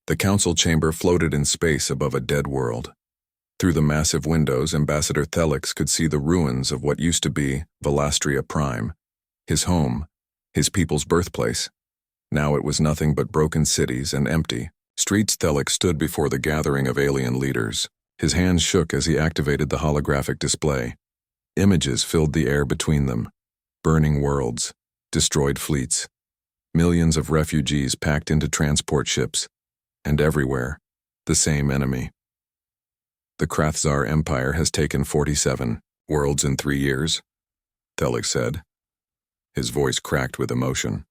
The council chamber floated in space above a dead world. Through the massive windows, Ambassador Thelix could see the ruins of what used to be Velastria Prime, his home, his people's birthplace. Now it was nothing but broken cities and empty streets. Thelix stood before the gathering of alien leaders. His hands shook as he activated the holographic display. Images filled the air between them. Burning worlds, destroyed fleets, millions of refugees packed into transport ships, and everywhere, the same enemy. The Krathzar Empire has taken 47 worlds in 3 years, Thelix said. His voice cracked with emotion.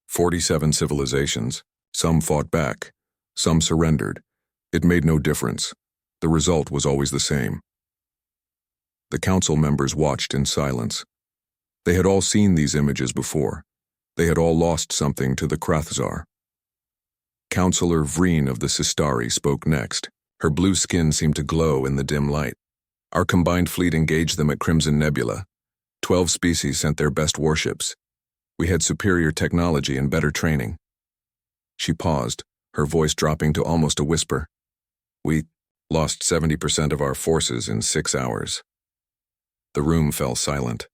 47 civilizations. Some fought back. Some surrendered. It made no difference. The result was always the same. The council members watched in silence. They had all seen these images before. They had all lost something to the Krathzar. Councillor Vreen of the Sistari spoke next. Her blue skin seemed to glow in the dim light. Our combined fleet engaged them at Crimson Nebula. 12 species sent their best warships. We had superior technology and better training. She paused, her voice dropping to almost a whisper. We lost 70% of our forces in 6 hours. The room fell silent.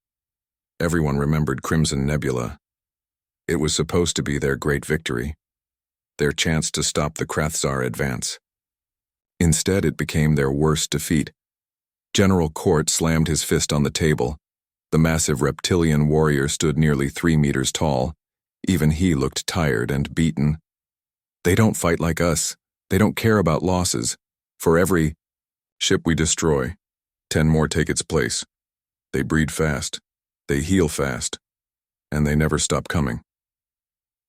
Everyone remembered Crimson Nebula. It was supposed to be their great victory, their chance to stop the Krathzar advance. Instead, it became their worst defeat. General Court slammed his fist on the table. The massive reptilian warrior stood nearly 3 meters tall. Even he looked tired and beaten. They don't fight like us. They don't care about losses. For every ship we destroy, 10 more take its place. They breed fast. They heal fast. And they never stop coming.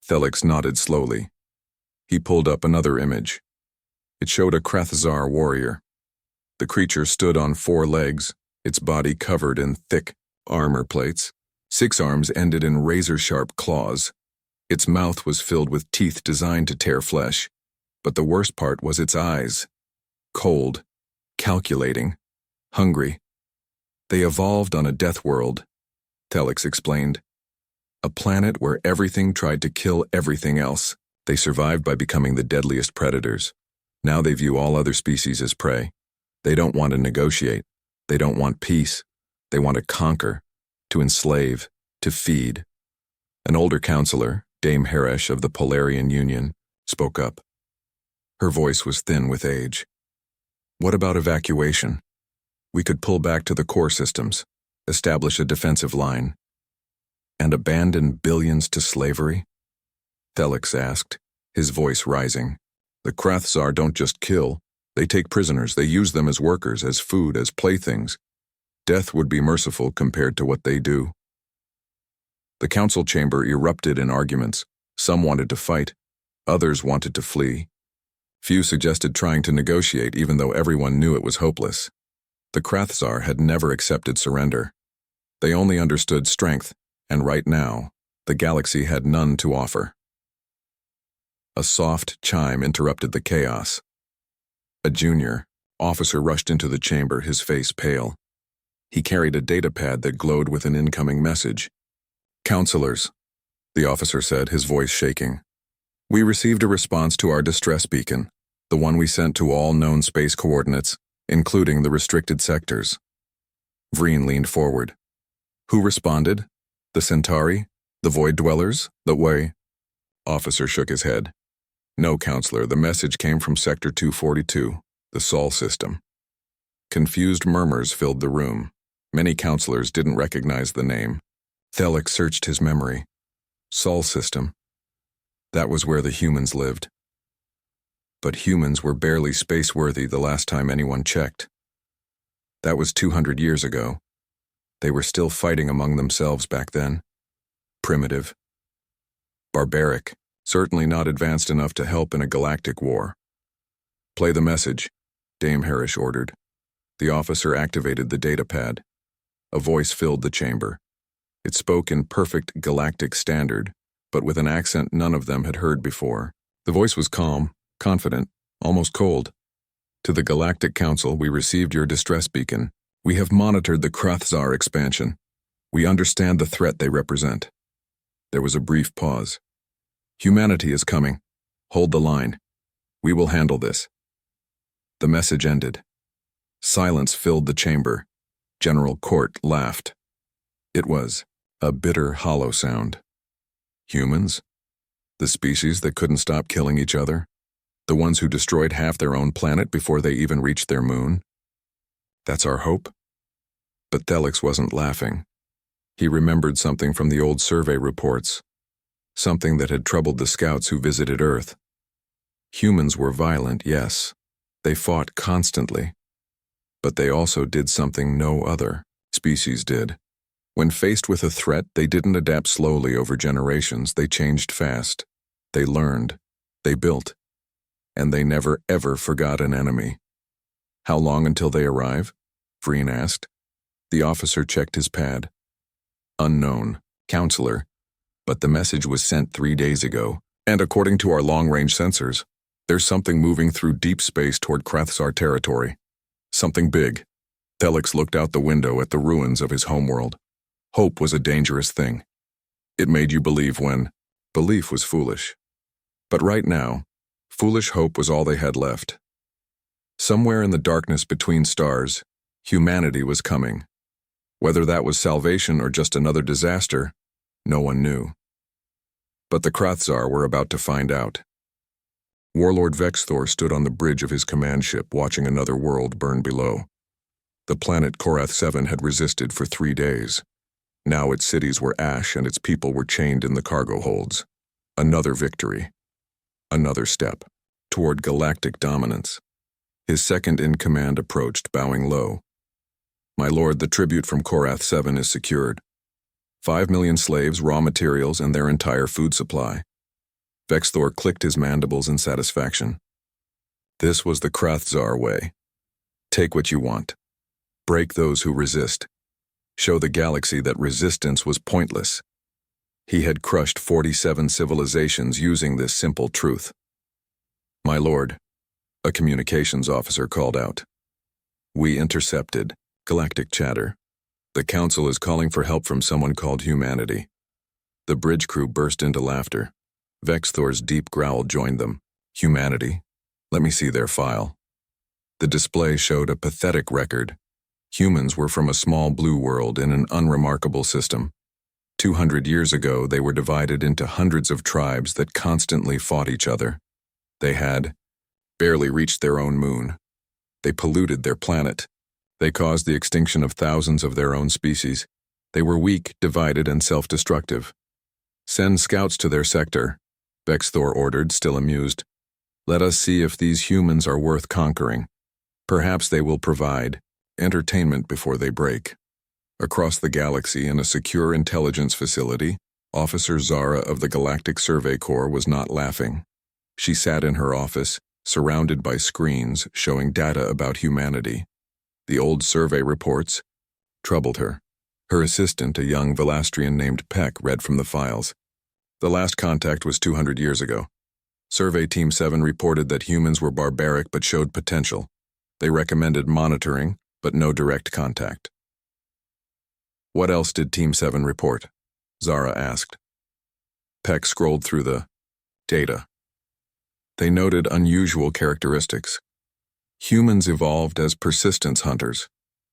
Thelix nodded slowly. He pulled up another image. It showed a Krathzar warrior. The creature stood on 4 legs, its body covered in thick armor plates. 6 arms ended in razor-sharp claws. Its mouth was filled with teeth designed to tear flesh. But the worst part was its eyes. Cold, calculating, hungry. They evolved on a death world, Thelix explained. A planet where everything tried to kill everything else. They survived by becoming the deadliest predators. Now they view all other species as prey. They don't want to negotiate. They don't want peace. They want to conquer, to enslave, to feed. An older counselor, Dame Haresh of the Polarian Union, spoke up. Her voice was thin with age. What about evacuation? We could pull back to the core systems, establish a defensive line, and abandon billions to slavery? Thelix asked, his voice rising. The Krathzar don't just kill. They take prisoners. They use them as workers, as food, as playthings. Death would be merciful compared to what they do. The council chamber erupted in arguments. Some wanted to fight. Others wanted to flee. Few suggested trying to negotiate, even though everyone knew it was hopeless. The Krathzar had never accepted surrender. They only understood strength, and right now, the galaxy had none to offer. A soft chime interrupted the chaos. A junior officer rushed into the chamber, his face pale. He carried a datapad that glowed with an incoming message. Counselors, the officer said, his voice shaking. We received a response to our distress beacon, the one we sent to all known space coordinates, including the restricted sectors. Vreen leaned forward. Who responded? The Centauri? The Void Dwellers? The Way? Officer shook his head. No, Counselor, the message came from Sector 242, the Sol system. Confused murmurs filled the room. Many counselors didn't recognize the name. Thelix searched his memory. Sol system. That was where the humans lived. But humans were barely space-worthy the last time anyone checked. That was 200 years ago. They were still fighting among themselves back then. Primitive. Barbaric. Certainly not advanced enough to help in a galactic war. Play the message, Dame Haresh ordered. The officer activated the datapad. A voice filled the chamber. It spoke in perfect galactic standard, but with an accent none of them had heard before. The voice was calm, confident, almost cold. To the Galactic Council, we received your distress beacon. We have monitored the Krathzar expansion. We understand the threat they represent. There was a brief pause. Humanity is coming. Hold the line. We will handle this. The message ended. Silence filled the chamber. General Court laughed. It was a bitter, hollow sound. Humans? The species that couldn't stop killing each other? The ones who destroyed half their own planet before they even reached their moon? That's our hope? But Thelix wasn't laughing. He remembered something from the old survey reports, something that had troubled the scouts who visited Earth. Humans were violent, yes. They fought constantly. But they also did something no other species did. When faced with a threat, they didn't adapt slowly over generations. They changed fast. They learned. They built. And they never ever forgot an enemy. How long until they arrive? Vreen asked. The officer checked his pad. Unknown, counselor. But the message was sent 3 days ago, and according to our long-range sensors, there's something moving through deep space toward Krathzar territory. Something big. Thelix looked out the window at the ruins of his homeworld. Hope was a dangerous thing. It made you believe when belief was foolish. But right now, foolish hope was all they had left. Somewhere in the darkness between stars, humanity was coming. Whether that was salvation or just another disaster, no one knew. But the Krathzar were about to find out. Warlord Vexthor stood on the bridge of his command ship watching another world burn below. The planet Korath 7 had resisted for 3 days. Now its cities were ash and its people were chained in the cargo holds. Another victory. Another step toward galactic dominance. His second-in-command approached, bowing low. My lord, the tribute from Korath 7 is secured. 5 million slaves, raw materials, and their entire food supply. Vexthor clicked his mandibles in satisfaction. This was the Krathzar way. Take what you want. Break those who resist. Show the galaxy that resistance was pointless. He had crushed 47 civilizations using this simple truth. My lord, a communications officer called out. We intercepted. Galactic chatter. The council is calling for help from someone called humanity. The bridge crew burst into laughter. Vexthor's deep growl joined them. Humanity? Let me see their file. The display showed a pathetic record. Humans were from a small blue world in an unremarkable system. 200 years ago, they were divided into hundreds of tribes that constantly fought each other. They had barely reached their own moon. They polluted their planet. They caused the extinction of thousands of their own species. They were weak, divided, and self-destructive. Send scouts to their sector, Vexthor ordered, still amused. Let us see if these humans are worth conquering. Perhaps they will provide entertainment before they break. Across the galaxy in a secure intelligence facility, Officer Zara of the Galactic Survey Corps was not laughing. She sat in her office, surrounded by screens showing data about humanity. The old survey reports troubled her. Her assistant, a young Velastrian named Peck, read from the files. The last contact was 200 years ago. Survey Team 7 reported that humans were barbaric but showed potential. They recommended monitoring, but no direct contact. What else did Team 7 report? Zara asked. Peck scrolled through the data. They noted unusual characteristics. Humans evolved as persistence hunters.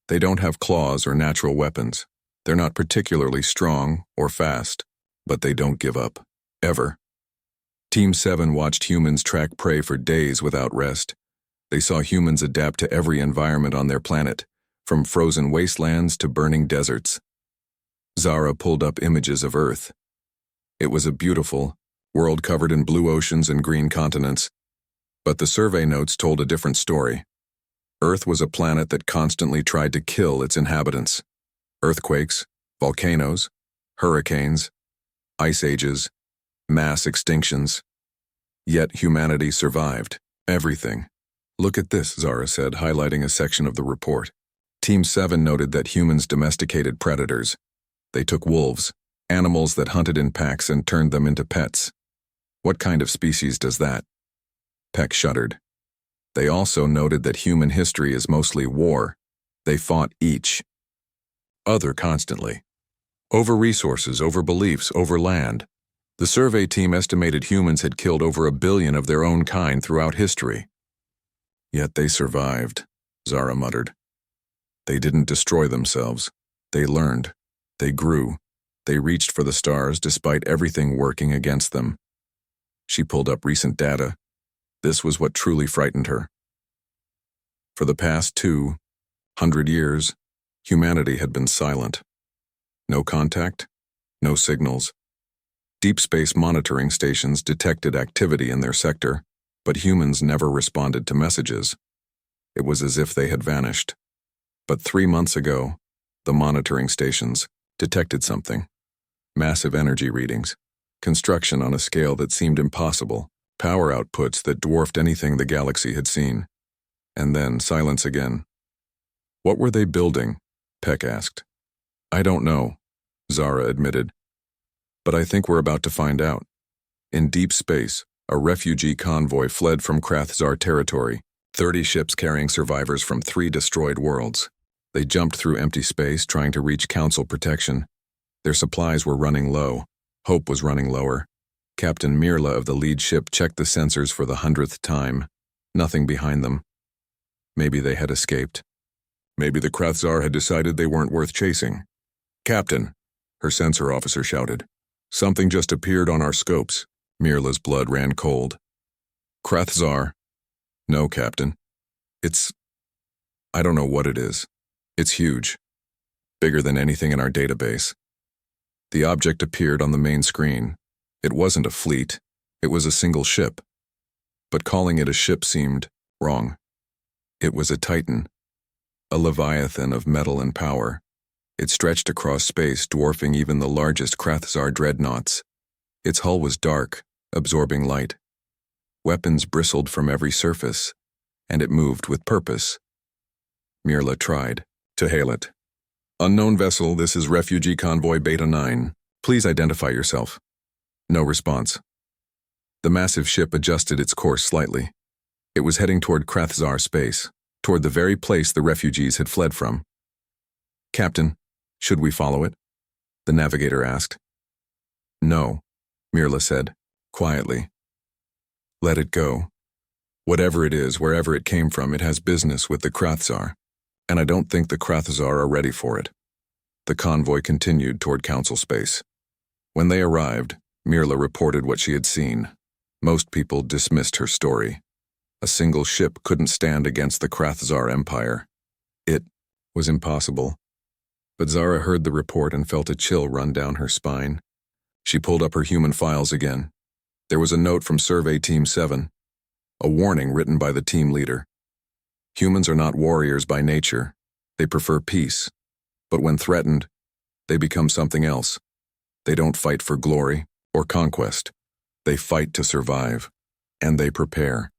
They don't have claws or natural weapons. They're not particularly strong or fast, but they don't give up, ever. Team 7 watched humans track prey for days without rest. They saw humans adapt to every environment on their planet, from frozen wastelands to burning deserts. Zara pulled up images of Earth. It was a beautiful world covered in blue oceans and green continents. But the survey notes told a different story. Earth was a planet that constantly tried to kill its inhabitants. Earthquakes, volcanoes, hurricanes, ice ages, mass extinctions. Yet humanity survived. Everything. Look at this, Zara said, highlighting a section of the report. Team 7 noted that humans domesticated predators. They took wolves, animals that hunted in packs, and turned them into pets. What kind of species does that? Peck shuddered. They also noted that human history is mostly war. They fought each other constantly. Over resources, over beliefs, over land. The survey team estimated humans had killed over 1 billion of their own kind throughout history. Yet they survived, Zara muttered. They didn't destroy themselves. They learned. They grew. They reached for the stars despite everything working against them. She pulled up recent data. This was what truly frightened her. For the past 200 years, humanity had been silent. No contact, no signals. Deep space monitoring stations detected activity in their sector, but humans never responded to messages. It was as if they had vanished. But 3 months ago, the monitoring stations detected something. Massive energy readings, construction on a scale that seemed impossible, power outputs that dwarfed anything the galaxy had seen. And then silence again. What were they building? Peck asked. I don't know, Zara admitted. But I think we're about to find out. In deep space, a refugee convoy fled from Krathzar territory, 30 ships carrying survivors from 3 destroyed worlds. They jumped through empty space trying to reach Council protection. Their supplies were running low. Hope was running lower. Captain Mirla of the lead ship checked the sensors for the 100th time. Nothing behind them. Maybe they had escaped. Maybe the Krathzar had decided they weren't worth chasing. Captain, her sensor officer shouted. Something just appeared on our scopes. Mirla's blood ran cold. Krathzar? No, Captain. I don't know what it is. It's huge. Bigger than anything in our database. The object appeared on the main screen. It wasn't a fleet. It was a single ship. But calling it a ship seemed wrong. It was a Titan. A leviathan of metal and power. It stretched across space, dwarfing even the largest Krathzar dreadnoughts. Its hull was dark, absorbing light. Weapons bristled from every surface, and it moved with purpose. Mirla tried to hail it. Unknown vessel, this is Refugee Convoy Beta 9. Please identify yourself. No response. The massive ship adjusted its course slightly. It was heading toward Krathzar space, toward the very place the refugees had fled from. Captain, should we follow it? The navigator asked. No, Mirla said, quietly. Let it go. Whatever it is, wherever it came from, it has business with the Krathzar, and I don't think the Krathzar are ready for it. The convoy continued toward Council space. When they arrived, Mirla reported what she had seen. Most people dismissed her story. A single ship couldn't stand against the Krathzar Empire. It was impossible. But Zara heard the report and felt a chill run down her spine. She pulled up her human files again. There was a note from Survey Team 7. A warning written by the team leader. Humans are not warriors by nature. They prefer peace. But when threatened, they become something else. They don't fight for glory or conquest. They fight to survive. And they prepare.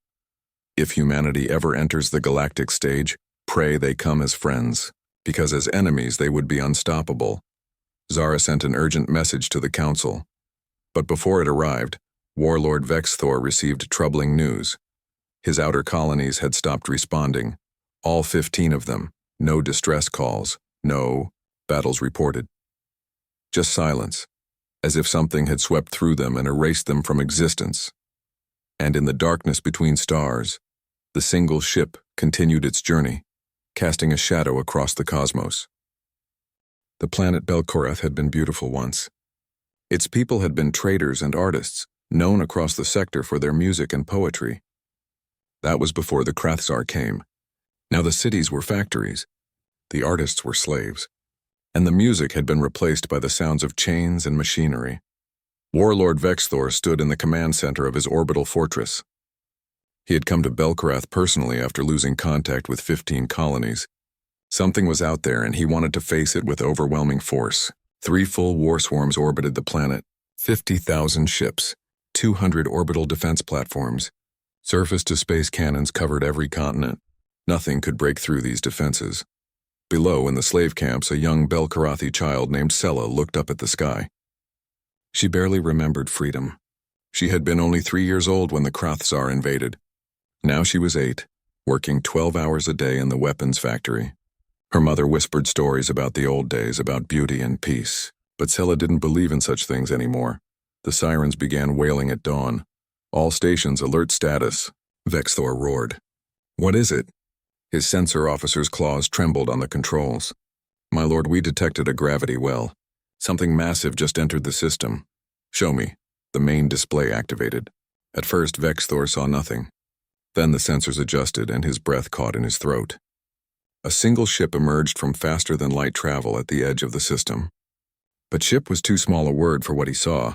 If humanity ever enters the galactic stage, pray they come as friends, because as enemies they would be unstoppable. Zara sent an urgent message to the Council. But before it arrived, Warlord Vexthor received troubling news. His outer colonies had stopped responding. All 15 of them. No distress calls. No battles reported. Just silence, as if something had swept through them and erased them from existence. And in the darkness between stars, the single ship continued its journey, casting a shadow across the cosmos. The planet Belkorath had been beautiful once. Its people had been traders and artists, known across the sector for their music and poetry. That was before the Krathzar came. Now the cities were factories. The artists were slaves. And the music had been replaced by the sounds of chains and machinery. Warlord Vexthor stood in the command center of his orbital fortress. He had come to Belkorath personally after losing contact with 15 colonies. Something was out there and he wanted to face it with overwhelming force. 3 full war swarms orbited the planet, 50,000 ships, 200 orbital defense platforms. Surface-to-space cannons covered every continent. Nothing could break through these defenses. Below, in the slave camps, a young Belkorathi child named Sela looked up at the sky. She barely remembered freedom. She had been only 3 years old when the Krathzar invaded. Now she was 8, working 12 hours a day in the weapons factory. Her mother whispered stories about the old days, about beauty and peace, but Sela didn't believe in such things anymore. The sirens began wailing at dawn. All stations alert status. Vexthor roared. What is it? His sensor officer's claws trembled on the controls. My lord, we detected a gravity well. Something massive just entered the system. Show me. The main display activated. At first, Vexthor saw nothing. Then the sensors adjusted and his breath caught in his throat. A single ship emerged from faster-than-light travel at the edge of the system. But ship was too small a word for what he saw.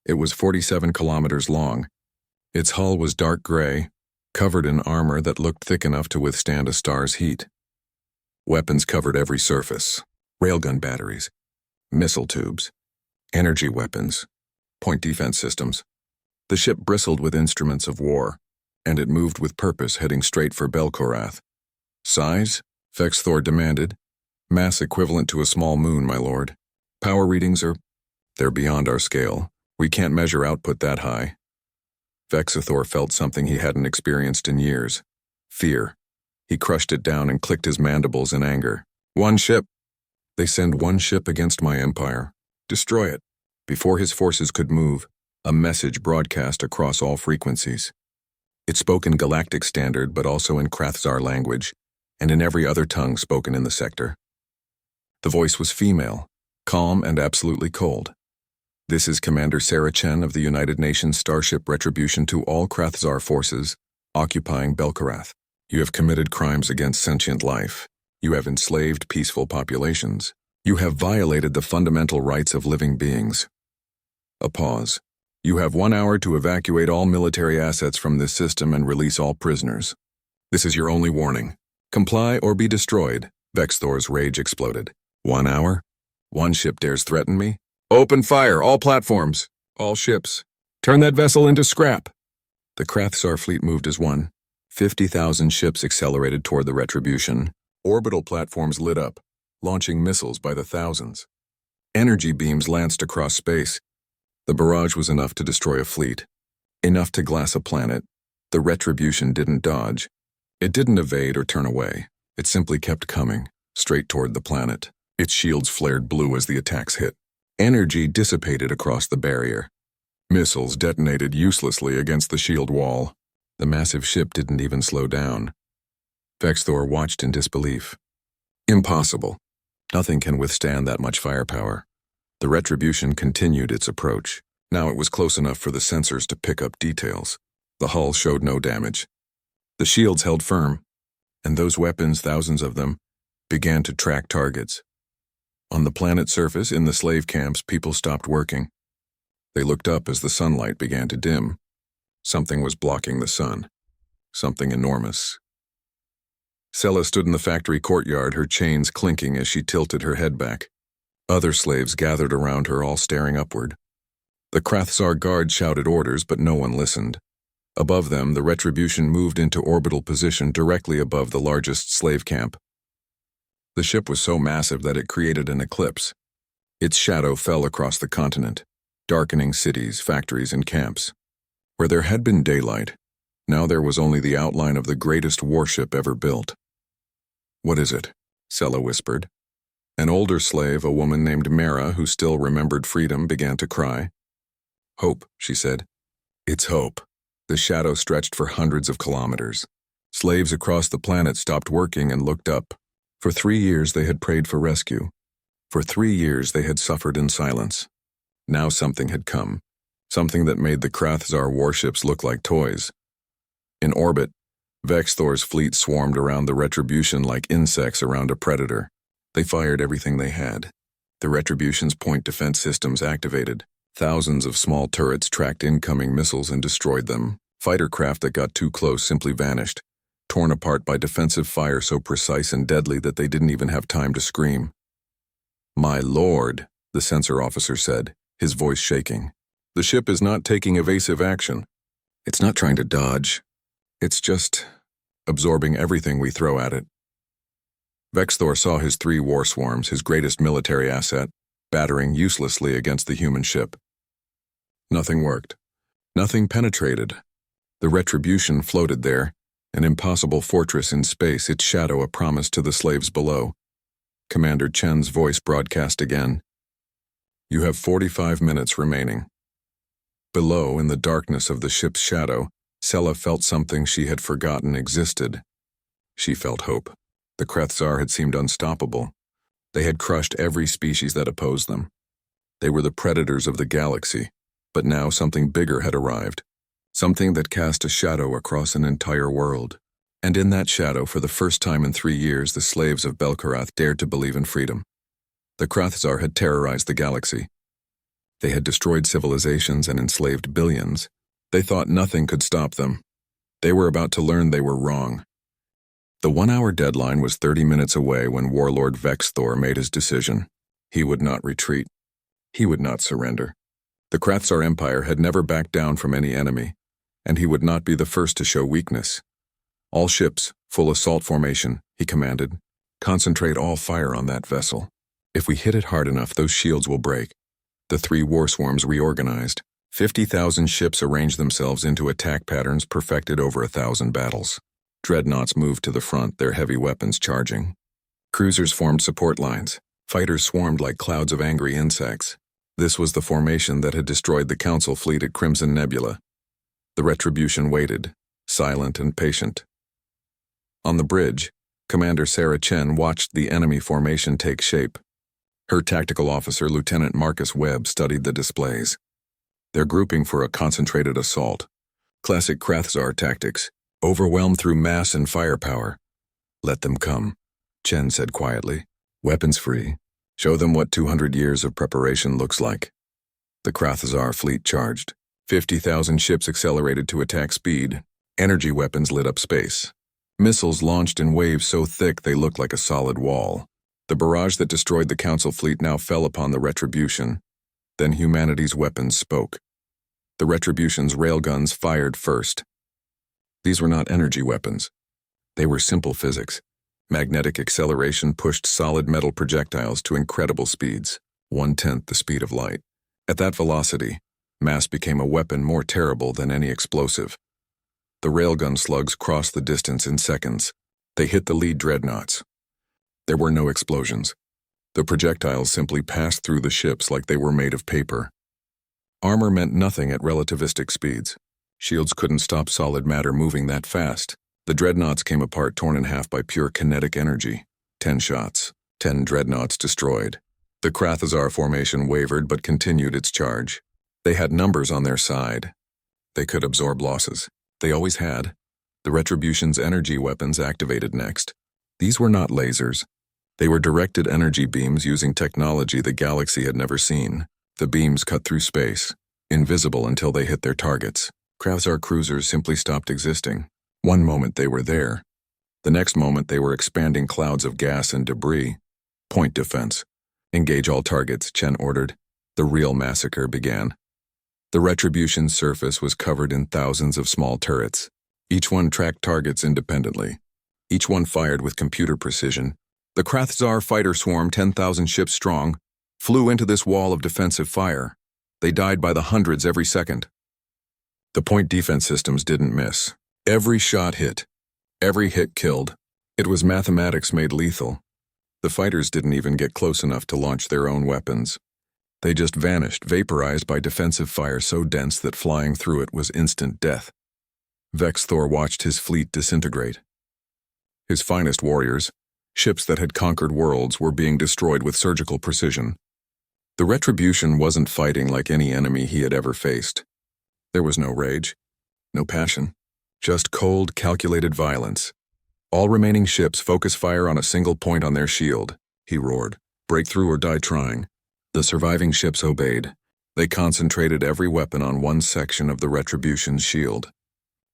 It was 47 kilometers long. Its hull was dark gray, covered in armor that looked thick enough to withstand a star's heat. Weapons covered every surface. Railgun batteries, missile tubes, energy weapons, point defense systems. The ship bristled with instruments of war, and it moved with purpose, heading straight for Belkorath. Size? Vexthor demanded. Mass equivalent to a small moon, my lord. Power readings they're beyond our scale. We can't measure output that high. Vexthor felt something he hadn't experienced in years. Fear. He crushed it down and clicked his mandibles in anger. One ship. They send one ship against my empire. Destroy it. Before his forces could move, a message broadcast across all frequencies. It spoke in Galactic Standard, but also in Krathzar language, and in every other tongue spoken in the sector. The voice was female, calm and absolutely cold. This is Commander Sarah Chen of the United Nations Starship Retribution to all Krathzar forces occupying Belkorath. You have committed crimes against sentient life. You have enslaved peaceful populations. You have violated the fundamental rights of living beings. A pause. You have 1 hour to evacuate all military assets from this system and release all prisoners. This is your only warning. Comply or be destroyed. Vexthor's rage exploded. 1 hour? One ship dares threaten me? Open fire, all platforms, all ships. Turn that vessel into scrap. The Krathzar fleet moved as one. 50,000 ships accelerated toward the Retribution. Orbital platforms lit up, launching missiles by the thousands. Energy beams lanced across space. The barrage was enough to destroy a fleet, enough to glass a planet. The Retribution didn't dodge. It didn't evade or turn away. It simply kept coming, straight toward the planet. Its shields flared blue as the attacks hit. Energy dissipated across the barrier. Missiles detonated uselessly against the shield wall. The massive ship didn't even slow down. Vexthor watched in disbelief. Impossible. Nothing can withstand that much firepower. The Retribution continued its approach. Now it was close enough for the sensors to pick up details. The hull showed no damage. The shields held firm, and those weapons, thousands of them, began to track targets. On the planet's surface, in the slave camps, people stopped working. They looked up as the sunlight began to dim. Something was blocking the sun. Something enormous. Sella stood in the factory courtyard, her chains clinking as she tilted her head back. Other slaves gathered around her, all staring upward. The Krathzar guard shouted orders, but no one listened. Above them, the Retribution moved into orbital position directly above the largest slave camp. The ship was so massive that it created an eclipse. Its shadow fell across the continent, darkening cities, factories, and camps. Where there had been daylight, now there was only the outline of the greatest warship ever built. What is it? Sella whispered. An older slave, a woman named Mara, who still remembered freedom, began to cry. Hope, she said. It's hope. The shadow stretched for hundreds of kilometers. Slaves across the planet stopped working and looked up. For 3 years they had prayed for rescue. For 3 years they had suffered in silence. Now something had come. Something that made the Krathzar warships look like toys. In orbit, Vexthor's fleet swarmed around the Retribution like insects around a predator. They fired everything they had. The Retribution's point defense systems activated. Thousands of small turrets tracked incoming missiles and destroyed them. Fighter craft that got too close simply vanished, torn apart by defensive fire so precise and deadly that they didn't even have time to scream. My lord, the sensor officer said, his voice shaking. The ship is not taking evasive action. It's not trying to dodge. It's just absorbing everything we throw at it. Vexthor saw his 3 war swarms, his greatest military asset, battering uselessly against the human ship. Nothing worked. Nothing penetrated. The Retribution floated there, an impossible fortress in space, its shadow a promise to the slaves below. Commander Chen's voice broadcast again. You have 45 minutes remaining. Below, in the darkness of the ship's shadow, Sela felt something she had forgotten existed. She felt hope. The Krethzar had seemed unstoppable. They had crushed every species that opposed them. They were the predators of the galaxy, but now something bigger had arrived. Something that cast a shadow across an entire world. And in that shadow, for the first time in 3 years, the slaves of Belkarath dared to believe in freedom. The Krethzar had terrorized the galaxy. They had destroyed civilizations and enslaved billions. They thought nothing could stop them. They were about to learn they were wrong. The 1-hour deadline was 30 minutes away when Warlord Vexthor made his decision. He would not retreat. He would not surrender. The Krethzar Empire had never backed down from any enemy, and he would not be the first to show weakness. All ships, full assault formation, he commanded. Concentrate all fire on that vessel. If we hit it hard enough, those shields will break. The 3 war swarms reorganized. 50,000 ships arranged themselves into attack patterns perfected over 1,000 battles. Dreadnoughts moved to the front, their heavy weapons charging. Cruisers formed support lines. Fighters swarmed like clouds of angry insects. This was the formation that had destroyed the Council fleet at Crimson Nebula. The Retribution waited, silent and patient. On the bridge, Commander Sarah Chen watched the enemy formation take shape. Her tactical officer, Lieutenant Marcus Webb, studied the displays. They're grouping for a concentrated assault. Classic Krethzar tactics, overwhelmed through mass and firepower. Let them come, Chen said quietly. Weapons free. Show them what 200 years of preparation looks like. The Krethzar fleet charged. 50,000 ships accelerated to attack speed. Energy weapons lit up space. Missiles launched in waves so thick they looked like a solid wall. The barrage that destroyed the Council fleet now fell upon the Retribution. Then humanity's weapons spoke. The Retribution's railguns fired first. These were not energy weapons. They were simple physics. Magnetic acceleration pushed solid metal projectiles to incredible speeds, 1/10 the speed of light. At that velocity, mass became a weapon more terrible than any explosive. The railgun slugs crossed the distance in seconds. They hit the lead dreadnoughts. There were no explosions. The projectiles simply passed through the ships like they were made of paper. Armor meant nothing at relativistic speeds. Shields couldn't stop solid matter moving that fast. The dreadnoughts came apart, torn in half by pure kinetic energy. 10 shots, 10 dreadnoughts destroyed. The Krethzar formation wavered but continued its charge. They had numbers on their side. They could absorb losses. They always had. The Retribution's energy weapons activated next. These were not lasers. They were directed energy beams using technology the galaxy had never seen. The beams cut through space, invisible until they hit their targets. Krethzar cruisers simply stopped existing. One moment they were there. The next moment they were expanding clouds of gas and debris. Point defense. Engage all targets, Chen ordered. The real massacre began. The Retribution's surface was covered in thousands of small turrets. Each one tracked targets independently. Each one fired with computer precision. The Krethzar fighter swarm, 10,000 ships strong, flew into this wall of defensive fire. They died by the hundreds every second. The point defense systems didn't miss. Every shot hit. Every hit killed. It was mathematics made lethal. The fighters didn't even get close enough to launch their own weapons. They just vanished, vaporized by defensive fire so dense that flying through it was instant death. Vexthor watched his fleet disintegrate. His finest warriors, ships that had conquered worlds, were being destroyed with surgical precision. The Retribution wasn't fighting like any enemy he had ever faced. There was no rage, no passion, just cold, calculated violence. All remaining ships focus fire on a single point on their shield, he roared. Break through or die trying. The surviving ships obeyed. They concentrated every weapon on one section of the Retribution's shield.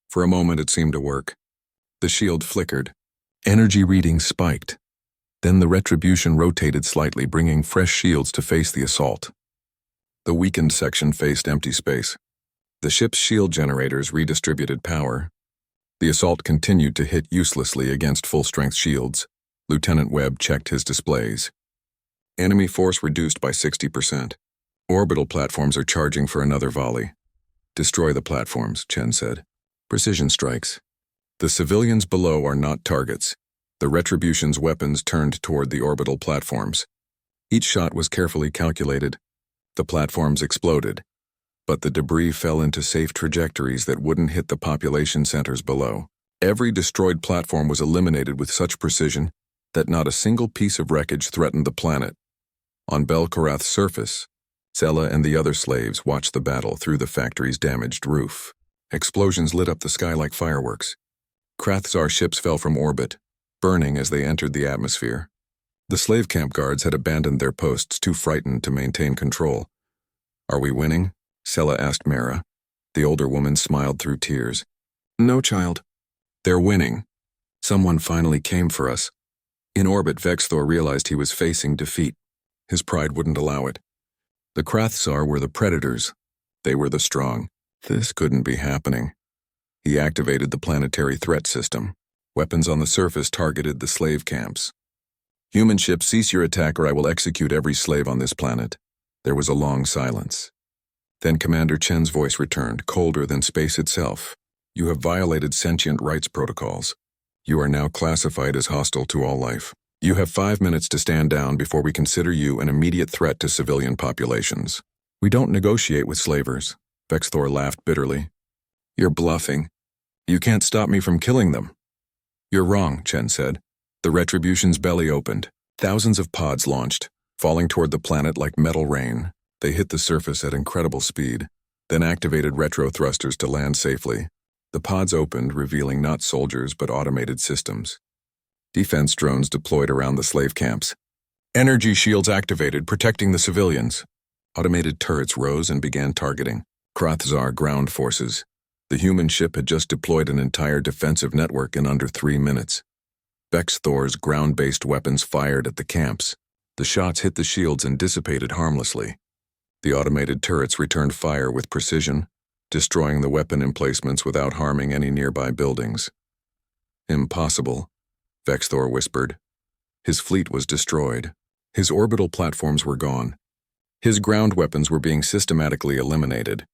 For a moment it seemed to work. The shield flickered. Energy readings spiked. Then the Retribution rotated slightly, bringing fresh shields to face the assault. The weakened section faced empty space. The ship's shield generators redistributed power. The assault continued to hit uselessly against full-strength shields. Lieutenant Webb checked his displays. Enemy force reduced by 60%. Orbital platforms are charging for another volley. Destroy the platforms, Chen said. Precision strikes. The civilians below are not targets. The Retribution's weapons turned toward the orbital platforms. Each shot was carefully calculated. The platforms exploded. but the debris fell into safe trajectories that wouldn't hit the population centers below. Every destroyed platform was eliminated with such precision that not a single piece of wreckage threatened the planet. On Belkorath's surface, Zella and the other slaves watched the battle through the factory's damaged roof. Explosions lit up the sky like fireworks. Krathzar ships fell from orbit, burning as they entered the atmosphere. The slave camp guards had abandoned their posts, too frightened to maintain control. "Are we winning?" Sella asked Mara. The older woman smiled through tears. "No, child. They're winning. Someone finally came for us." In orbit, Vexthor realized he was facing defeat. His pride wouldn't allow it. The Krathzar were the predators. They were the strong. This couldn't be happening. He activated the planetary threat system. Weapons on the surface targeted the slave camps. "Human ships, cease your attack or I will execute every slave on this planet." There was a long silence. Then Commander Chen's voice returned, colder than space itself. "You have violated sentient rights protocols. You are now classified as hostile to all life. You have 5 minutes to stand down before we consider you an immediate threat to civilian populations." "We don't negotiate with slavers." Vexthor laughed bitterly. "You're bluffing. You can't stop me from killing them." "You're wrong," Chen said. The Retribution's belly opened. Thousands of pods launched, falling toward the planet like metal rain. They hit the surface at incredible speed, then activated retro thrusters to land safely. The pods opened, revealing not soldiers but automated systems. Defense drones deployed around the slave camps. Energy shields activated, protecting the civilians. Automated turrets rose and began targeting Krathzar ground forces. The human ship had just deployed an entire defensive network in under 3 minutes. Vexthor's ground-based weapons fired at the camps. The shots hit the shields and dissipated harmlessly. The automated turrets returned fire with precision, destroying the weapon emplacements without harming any nearby buildings. "Impossible," Vexthor whispered. His fleet was destroyed. His orbital platforms were gone. His ground weapons were being systematically eliminated.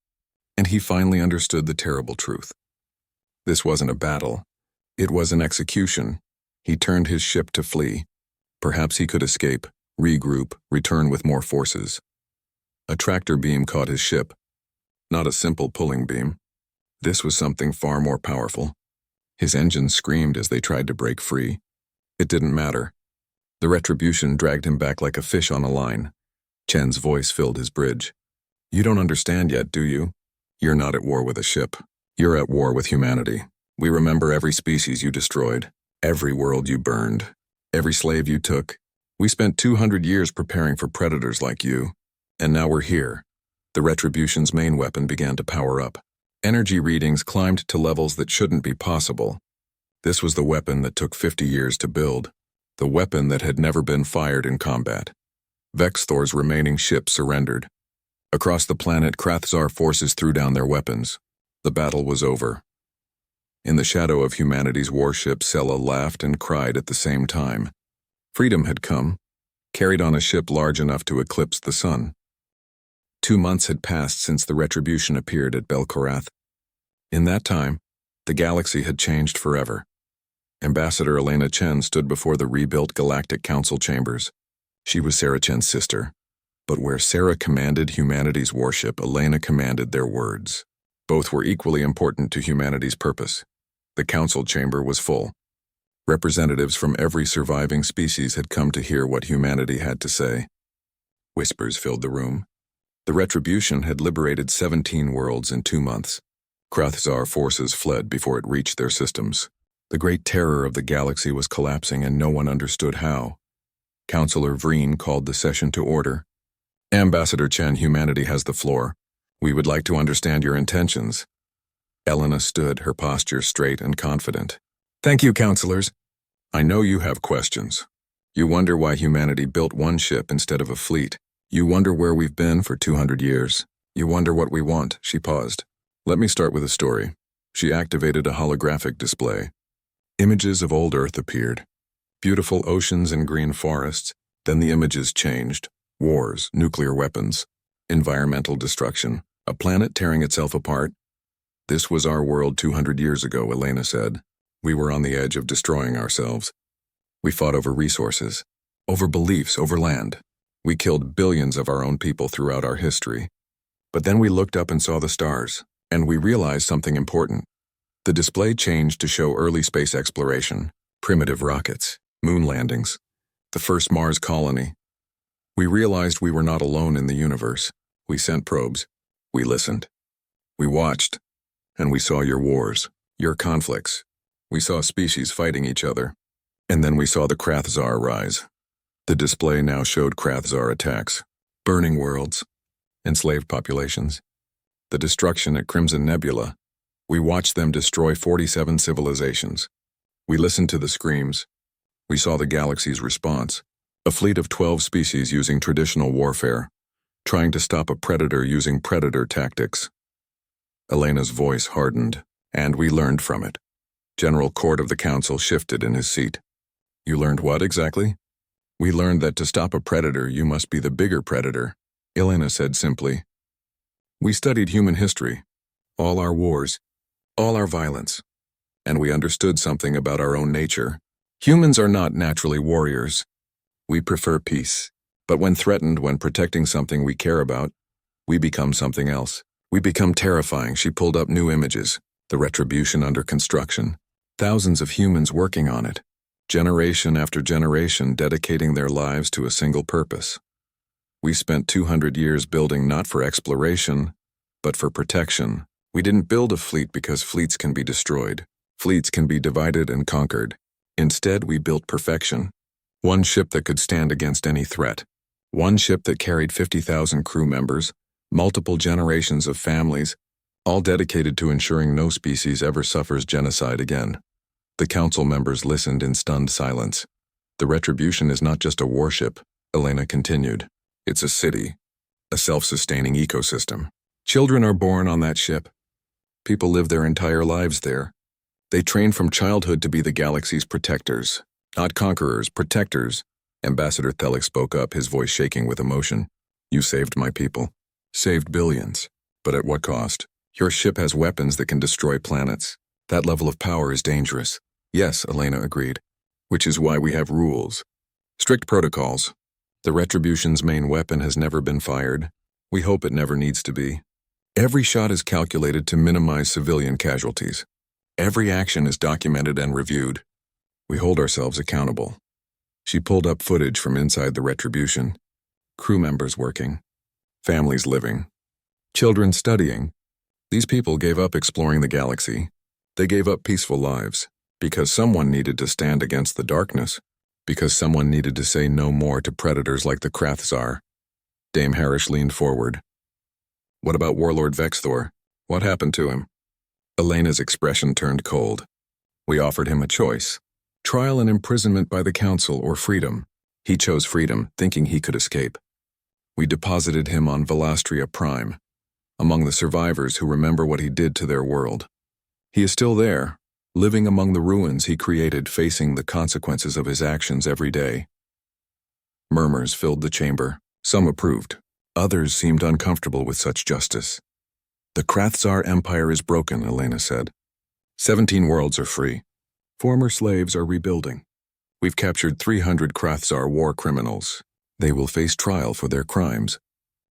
And he finally understood the terrible truth. This wasn't a battle. It was an execution. He turned his ship to flee. Perhaps he could escape, regroup, return with more forces. A tractor beam caught his ship. Not a simple pulling beam. This was something far more powerful. His engines screamed as they tried to break free. It didn't matter. The Retribution dragged him back like a fish on a line. Chen's voice filled his bridge. "You don't understand yet, do you? You're not at war with a ship. You're at war with humanity. We remember every species you destroyed, every world you burned, every slave you took. We spent 200 years preparing for predators like you. And now we're here." The Retribution's main weapon began to power up. Energy readings climbed to levels that shouldn't be possible. This was the weapon that took 50 years to build. The weapon that had never been fired in combat. Vexthor's remaining ship surrendered. Across the planet, Krathzar forces threw down their weapons. The battle was over. In the shadow of humanity's warship, Sella laughed and cried at the same time. Freedom had come, carried on a ship large enough to eclipse the sun. 2 months had passed since the Retribution appeared at Belkorath. In that time, the galaxy had changed forever. Ambassador Elena Chen stood before the rebuilt Galactic Council chambers. She was Sarah Chen's sister. But where Sarah commanded humanity's warship, Elena commanded their words. Both were equally important to humanity's purpose. The council chamber was full. Representatives from every surviving species had come to hear what humanity had to say. Whispers filled the room. The Retribution had liberated 17 worlds in 2 months. Krathzar forces fled before it reached their systems. The great terror of the galaxy was collapsing and no one understood how. Councillor Vreen called the session to order. "Ambassador Chen, humanity has the floor. We would like to understand your intentions." Elena stood, her posture straight and confident. "Thank you, councillors. I know you have questions. You wonder why humanity built one ship instead of a fleet. You wonder where we've been for 200 years. You wonder what we want." She paused. "Let me start with a story." She activated a holographic display. Images of old Earth appeared. Beautiful oceans and green forests. Then the images changed. Wars, nuclear weapons, environmental destruction, a planet tearing itself apart. "This was our world 200 years ago," Elena said. "We were on the edge of destroying ourselves. We fought over resources, over beliefs, over land. We killed billions of our own people throughout our history. But then we looked up and saw the stars, and we realized something important. The display changed to show early space exploration, primitive rockets, moon landings, the first Mars colony. We realized we were not alone in the universe. We sent probes. We listened. We watched. And we saw your wars, your conflicts. We saw species fighting each other. And then we saw the Krathzar rise. The display now showed Krathzar attacks, burning worlds, enslaved populations, the destruction at Crimson Nebula. We watched them destroy 47 civilizations. We listened to the screams. We saw the galaxy's response, a fleet of 12 species using traditional warfare, trying to stop a predator using predator tactics. Elena's voice hardened, and we learned from it. General Court of the Council shifted in his seat. You learned what exactly? We learned that to stop a predator, you must be the bigger predator, Elena said simply. We studied human history, all our wars, all our violence, and we understood something about our own nature. Humans are not naturally warriors. We prefer peace, but when threatened, when protecting something we care about, we become something else. We become terrifying. She pulled up new images, the retribution under construction, thousands of humans working on it, generation after generation dedicating their lives to a single purpose. We spent 200 years building not for exploration, but for protection. We didn't build a fleet because fleets can be destroyed. Fleets can be divided and conquered. Instead, we built perfection. One ship that could stand against any threat. One ship that carried 50,000 crew members, multiple generations of families, all dedicated to ensuring no species ever suffers genocide again. The council members listened in stunned silence. The Retribution is not just a warship, Elena continued. It's a city, a self-sustaining ecosystem. Children are born on that ship. People live their entire lives there. They train from childhood to be the galaxy's protectors, not conquerors, protectors. Ambassador Thelic spoke up, his voice shaking with emotion. You saved my people. Saved billions. But at what cost? Your ship has weapons that can destroy planets. That level of power is dangerous. Yes, Elena agreed. Which is why we have rules. Strict protocols. The Retribution's main weapon has never been fired. We hope it never needs to be. Every shot is calculated to minimize civilian casualties. Every action is documented and reviewed. We hold ourselves accountable. She pulled up footage from inside the Retribution. Crew members working. Families living. Children studying. These people gave up exploring the galaxy. They gave up peaceful lives. Because someone needed to stand against the darkness. Because someone needed to say no more to predators like the Krathzar. Dame Harish leaned forward. What about Warlord Vexthor? What happened to him? Elena's expression turned cold. We offered him a choice. Trial and imprisonment by the council or freedom. He chose freedom, thinking he could escape. We deposited him on Velastria Prime, among the survivors who remember what he did to their world. He is still there, living among the ruins he created, facing the consequences of his actions every day. Murmurs filled the chamber. Some approved. Others seemed uncomfortable with such justice. The Krathzar Empire is broken, Elena said. 17 worlds are free. Former slaves are rebuilding. We've captured 300 Krathzar war criminals. They will face trial for their crimes.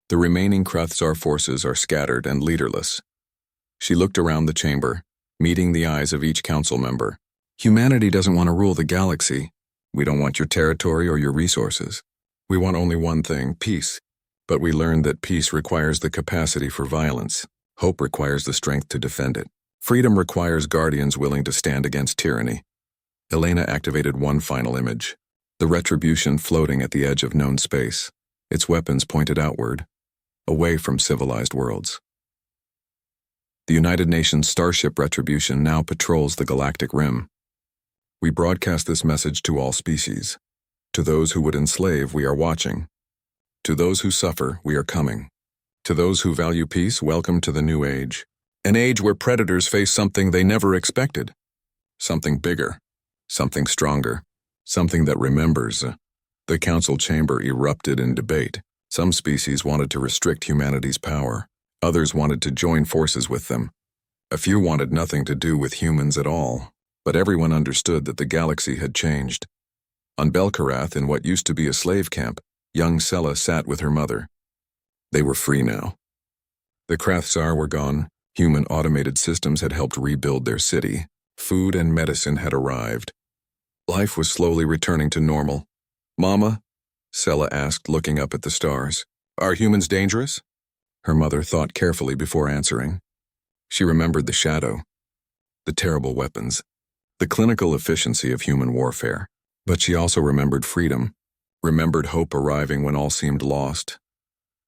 The remaining Krathzar forces are scattered and leaderless. She looked around the chamber, meeting the eyes of each council member. Humanity doesn't want to rule the galaxy. We don't want your territory or your resources. We want only one thing, peace. But we learned that peace requires the capacity for violence. Hope requires the strength to defend it. Freedom requires guardians willing to stand against tyranny. Elena activated one final image. The Retribution floating at the edge of known space, its weapons pointed outward, away from civilized worlds. The United Nations Starship Retribution now patrols the galactic rim. We broadcast this message to all species. To those who would enslave, we are watching. To those who suffer, we are coming. To those who value peace, welcome to the new age. An age where predators face something they never expected. Something bigger. Something stronger. Something that remembers. The council chamber erupted in debate. Some species wanted to restrict humanity's power. Others wanted to join forces with them. A few wanted nothing to do with humans at all. But everyone understood that the galaxy had changed. On Belkarath, in what used to be a slave camp, young Sella sat with her mother. They were free now. The Krathzar were gone. Human automated systems had helped rebuild their city. Food and medicine had arrived. Life was slowly returning to normal. "Mama?" Sela asked, looking up at the stars. "Are humans dangerous?" Her mother thought carefully before answering. She remembered the shadow, the terrible weapons, the clinical efficiency of human warfare. But she also remembered freedom, remembered hope arriving when all seemed lost.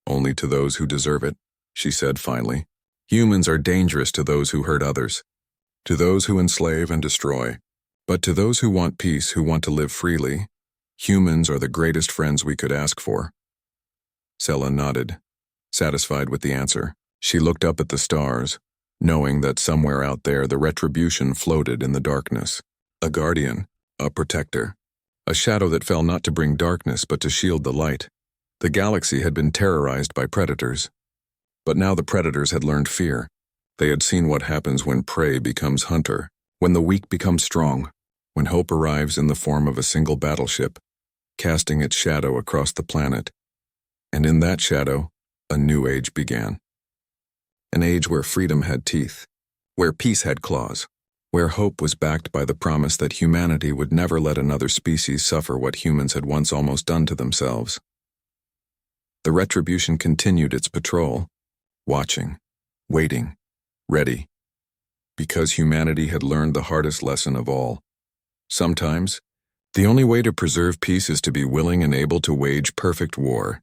"Only to those who deserve it," she said finally. "Humans are dangerous to those who hurt others, to those who enslave and destroy. But to those who want peace, who want to live freely, humans are the greatest friends we could ask for." Sela nodded, satisfied with the answer. She looked up at the stars, knowing that somewhere out there the retribution floated in the darkness. A guardian, a protector, a shadow that fell not to bring darkness but to shield the light. The galaxy had been terrorized by predators. But now the predators had learned fear. They had seen what happens when prey becomes hunter, when the weak become strong, when hope arrives in the form of a single battleship, casting its shadow across the planet. And in that shadow, a new age began. An age where freedom had teeth, where peace had claws, where hope was backed by the promise that humanity would never let another species suffer what humans had once almost done to themselves. The retribution continued its patrol, watching, waiting, ready, because humanity had learned the hardest lesson of all. Sometimes, the only way to preserve peace is to be willing and able to wage perfect war.